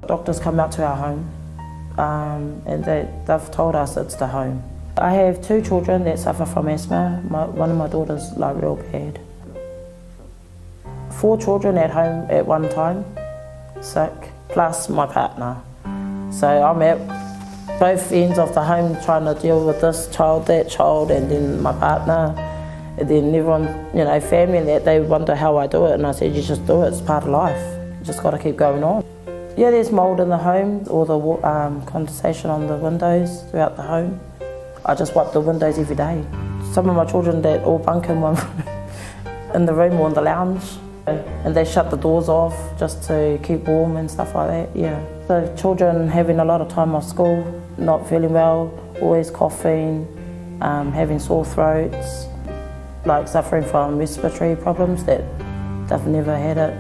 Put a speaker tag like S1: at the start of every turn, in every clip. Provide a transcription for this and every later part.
S1: Doctors come out to our home and they've told us it's the home. I have 2 children that suffer from asthma. One of my daughters like real bad. 4 children at home at one time, sick, plus my partner. So I'm at both ends of the home trying to deal with this child, that child, and then my partner. And then everyone, family and that, they wonder how I do it. And I said, you just do it, it's part of life. You just got to keep going on. Yeah, there's mould in the home, or the condensation on the windows throughout the home. I just wipe the windows every day. Some of my children that all bunk in one in the room or in the lounge, and they shut the doors off just to keep warm and stuff like that, yeah. So children having a lot of time off school, not feeling well, always coughing, having sore throats, like suffering from respiratory problems that they've never had it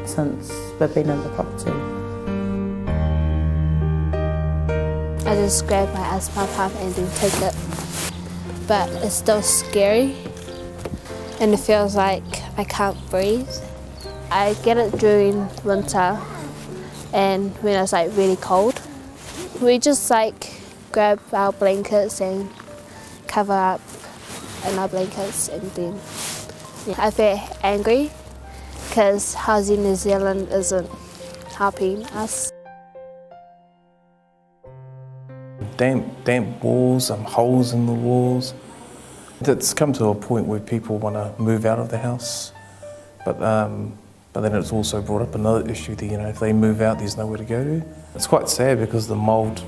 S1: since we've been in the property.
S2: I just grab my asthma pump and then take it, but it's still scary and it feels like I can't breathe. I get it during winter and when it's like really cold. We just grab our blankets and cover up in our blankets, and then I feel angry because Housing New Zealand isn't helping us.
S3: Damp walls, holes in the walls. It's come to a point where people want to move out of the house, but then it's also brought up another issue that, if they move out, there's nowhere to go to. It's quite sad because the mould,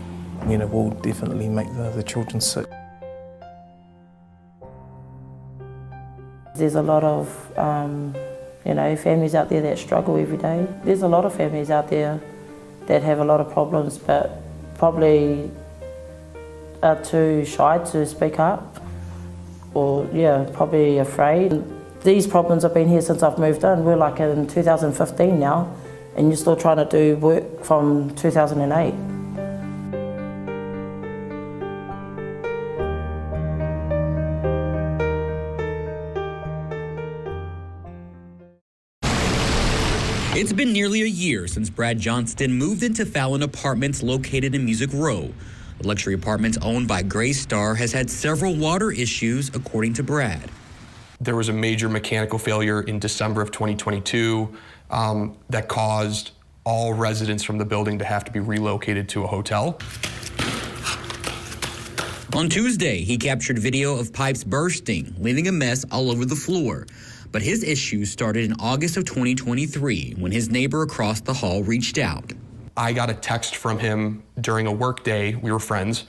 S3: will definitely make the children sick.
S1: There's a lot of, families out there that struggle every day. There's a lot of families out there that have a lot of problems, but probably are too shy to speak up, or probably afraid. These problems have been here since I've moved in. We're like in 2015 now, and you're still trying to do work from 2008.
S4: It's been nearly a year since Brad Johnston moved into Fallon Apartments located in Music Row. The luxury apartments owned by Gray Star has had several water issues, according to Brad.
S5: There was a major mechanical failure in December of 2022 that caused all residents from the building to have to be relocated to a hotel.
S4: On Tuesday, he captured video of pipes bursting, leaving a mess all over the floor. But his issues started in August of 2023 when his neighbor across the hall reached out.
S5: I got a text from him during a work day, we were friends,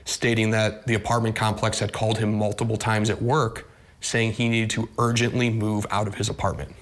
S5: stating that the apartment complex had called him multiple times at work, saying he needed to urgently move out of his apartment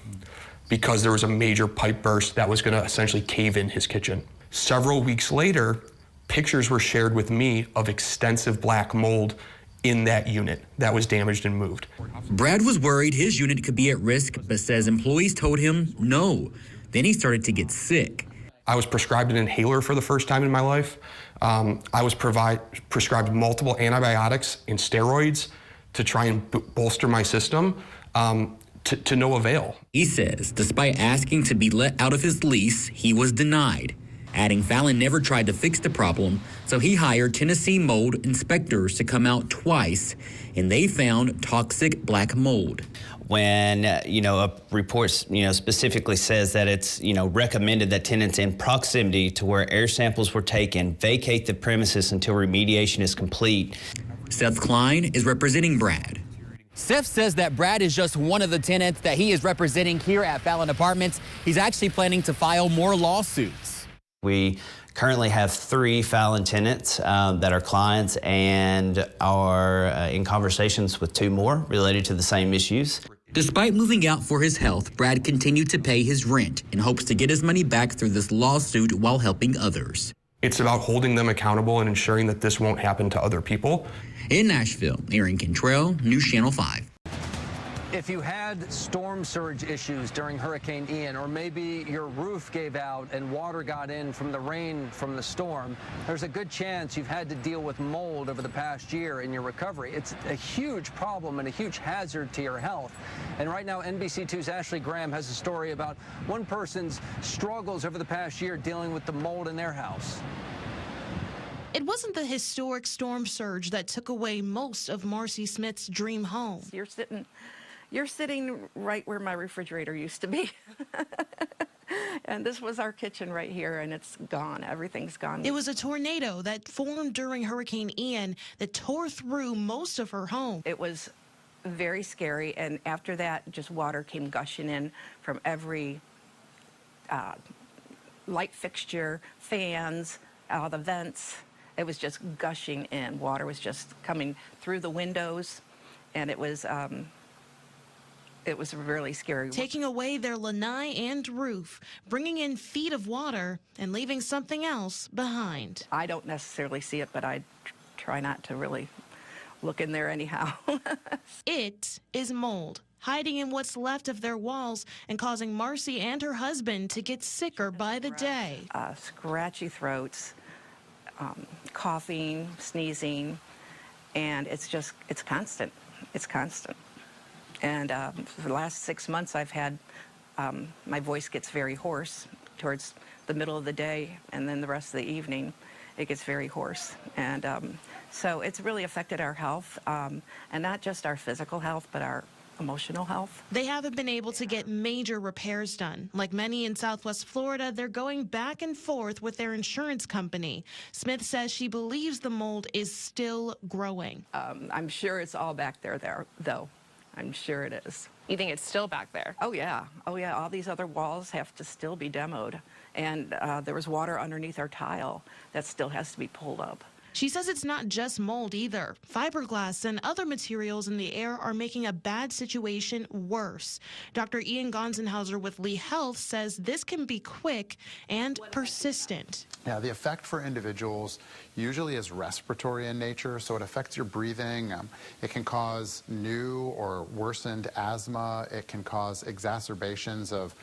S5: because there was a major pipe burst that was gonna essentially cave in his kitchen. Several weeks later, pictures were shared with me of extensive black mold in that unit that was damaged and moved.
S4: Brad was worried his unit could be at risk, but says employees told him no. Then he started to get sick.
S5: I was prescribed an inhaler for the first time in my life. I was prescribed multiple antibiotics and steroids to try and bolster my system, to no avail.
S4: He says despite asking to be let out of his lease, he was denied. Adding Fallon never tried to fix the problem, so he hired Tennessee mold inspectors to come out twice, and they found toxic black mold.
S6: When, a report, specifically says that it's, recommended that tenants in proximity to where air samples were taken vacate the premises until remediation is complete.
S4: Seth Klein is representing Brad.
S7: Seth says that Brad is just one of the tenants that he is representing here at Fallon Apartments. He's actually planning to file more lawsuits.
S6: We currently have 3 Fallon tenants that are clients and are in conversations with 2 more related to the same issues.
S4: Despite moving out for his health, Brad continued to pay his rent and hopes to get his money back through this lawsuit while helping others.
S5: It's about holding them accountable and ensuring that this won't happen to other people.
S4: In Nashville, Aaron Cantrell, News Channel 5.
S8: If you had storm surge issues during Hurricane Ian, or maybe your roof gave out and water got in from the rain from the storm, there's a good chance you've had to deal with mold over the past year in your recovery. It's a huge problem and a huge hazard to your health. And right now, NBC2's Ashley Graham has a story about one person's struggles over the past year dealing with the mold in their house.
S9: It wasn't the historic storm surge that took away most of Marcy Smith's dream home.
S10: You're sitting right where my refrigerator used to be. And this was our kitchen right here, and it's gone. Everything's gone.
S9: It was a tornado that formed during Hurricane Ian that tore through most of her home.
S10: It was very scary, and after that, just water came gushing in from every light fixture, fans, all the vents. It was just gushing in. Water was just coming through the windows, and it was really scary.
S9: Taking away their lanai and roof, bringing in feet of water, and leaving something else behind.
S10: I don't necessarily see it, but I try not to really look in there anyhow.
S9: It is mold, hiding in what's left of their walls and causing Marcy and her husband to get sicker by the day.
S10: Scratchy throats, coughing, sneezing, and it's constant. It's constant. And for the last 6 months, I've had, my voice gets very hoarse towards the middle of the day, and then the rest of the evening, it gets very hoarse. And so it's really affected our health, and not just our physical health, but our emotional health.
S9: They haven't been able to get major repairs done. Like many in Southwest Florida, they're going back and forth with their insurance company. Smith says she believes the mold is still growing.
S10: I'm sure it's all back there, though. I'm sure it is.
S11: You think it's still back there?
S10: Oh, yeah. Oh, yeah. All these other walls have to still be demoed. And there was water underneath our tile that still has to be pulled up.
S9: She says it's not just mold either. Fiberglass and other materials in the air are making a bad situation worse. Dr. Ian Gonsenhauser with Lee Health says this can be quick and persistent.
S12: Yeah, the effect for individuals usually is respiratory in nature, so it affects your breathing. It can cause new or worsened asthma. It can cause exacerbations of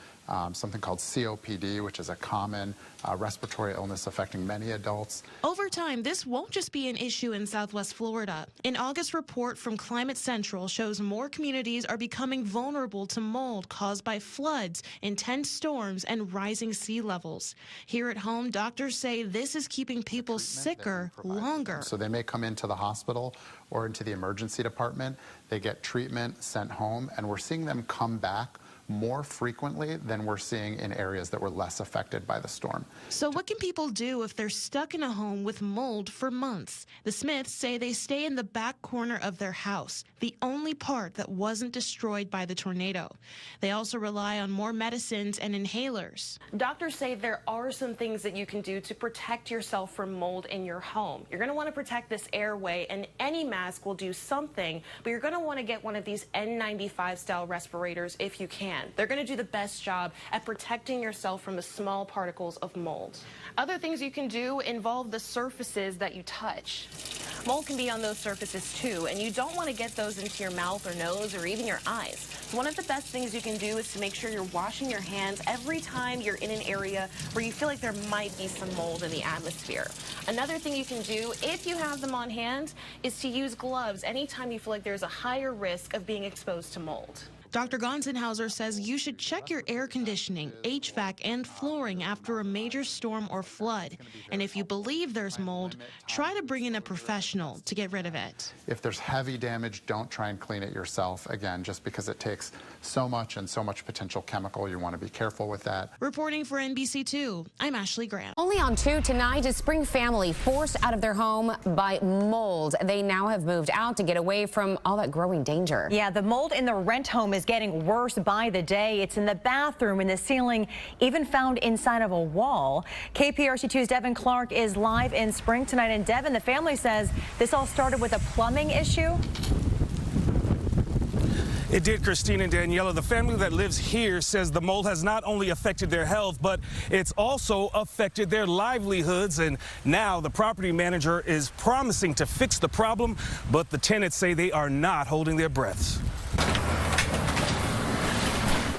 S12: something called COPD, which is a common respiratory illness affecting many adults.
S9: Over time, this won't just be an issue in Southwest Florida. An August report from Climate Central shows more communities are becoming vulnerable to mold caused by floods, intense storms, and rising sea levels. Here at home, doctors say this is keeping people sicker longer.
S12: So they may come into the hospital or into the emergency department. They get treatment, sent home, and we're seeing them come back more frequently than we're seeing in areas that were less affected by the storm.
S9: So what can people do if they're stuck in a home with mold for months? The Smiths say they stay in the back corner of their house, the only part that wasn't destroyed by the tornado. They also rely on more medicines and inhalers.
S11: Doctors say there are some things that you can do to protect yourself from mold in your home. You're going to want to protect this airway, and any mask will do something, but you're going to want to get one of these N95 style respirators if you can. They're going to do the best job at protecting yourself from the small particles of mold. Other things you can do involve the surfaces that you touch. Mold can be on those surfaces too, and you don't want to get those into your mouth or nose or even your eyes. One of the best things you can do is to make sure you're washing your hands every time you're in an area where you feel like there might be some mold in the atmosphere. Another thing you can do, if you have them on hand, is to use gloves anytime you feel like there's a higher risk of being exposed to mold.
S9: Dr. Gonsenhauser says you should check your air conditioning, HVAC, and flooring after a major storm or flood. And if you believe there's mold, try to bring in a professional to get rid of it.
S12: If there's heavy damage, don't try and clean it yourself, again, just because it takes so much and so much potential chemical. You want to be careful with that.
S9: Reporting for NBC2, I'm Ashley Graham.
S13: Only on 2 tonight, a Spring family forced out of their home by mold. They now have moved out to get away from all that growing danger.
S14: Yeah, the mold in the rent home is getting worse by the day. It's in the bathroom, in the ceiling, even found inside of a wall. KPRC2's Devin Clark is live in Spring tonight. And Devin, the family says this all started with a plumbing issue.
S15: It did, Christine and Daniela. The family that lives here says the mold has not only affected their health, but it's also affected their livelihoods. And now the property manager is promising to fix the problem, but the tenants say they are not holding their breaths.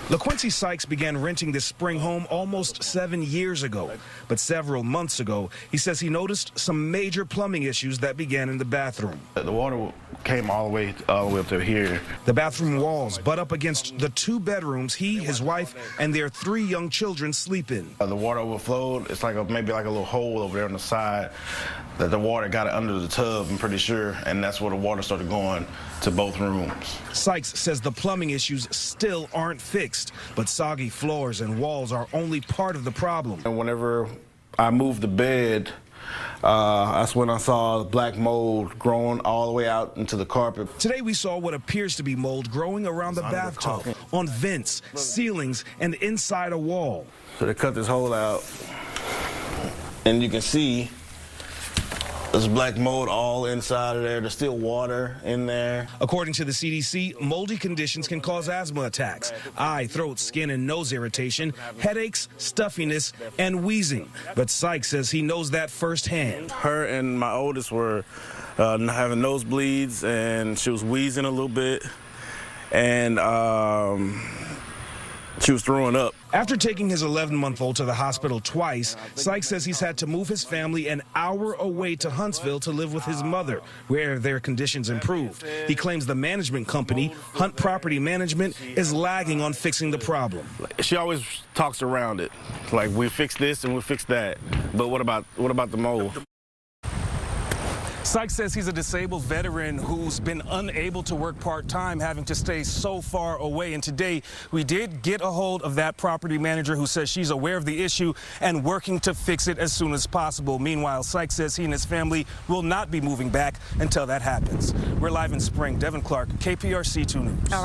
S15: LaQuincy Sykes began renting this spring home almost 7 years ago. But several months ago, he says he noticed some major plumbing issues that began in the bathroom.
S16: The water came all the way up to here.
S15: The bathroom walls butt up against the 2 bedrooms he, his wife, and their 3 young children sleep in.
S16: The water overflowed. It's like maybe like a little hole over there on the side that the water got under the tub, I'm pretty sure, and that's where the water started going to both rooms.
S15: Sykes says the plumbing issues still aren't fixed, but soggy floors and walls are only part of the problem.
S16: And whenever I moved the bed, that's when I saw black mold growing all the way out into the carpet.
S15: Today we saw what appears to be mold growing around the bathtub, on vents, ceilings, and inside a wall.
S16: So they cut this hole out, and you can see there's black mold all inside of there. There's still water in there.
S15: According to the CDC, moldy conditions can cause asthma attacks, eye, throat, skin, and nose irritation, headaches, stuffiness, and wheezing. But Sykes says he knows that firsthand.
S16: Her and my oldest were having nosebleeds, and she was wheezing a little bit, and she was throwing up.
S15: After taking his 11-month-old to the hospital twice, Sykes says he's had to move his family an hour away to Huntsville to live with his mother, where their conditions improved. He claims the management company, Hunt Property Management, is lagging on fixing the problem.
S16: She always talks around it, like we fix this and we fix that, but what about the mold?
S15: Sykes says he's a disabled veteran who's been unable to work part-time, having to stay so far away. And today, we did get a hold of that property manager who says she's aware of the issue and working to fix it as soon as possible. Meanwhile, Sykes says he and his family will not be moving back until that happens. We're live in Spring. Devin Clark, KPRC 2 News.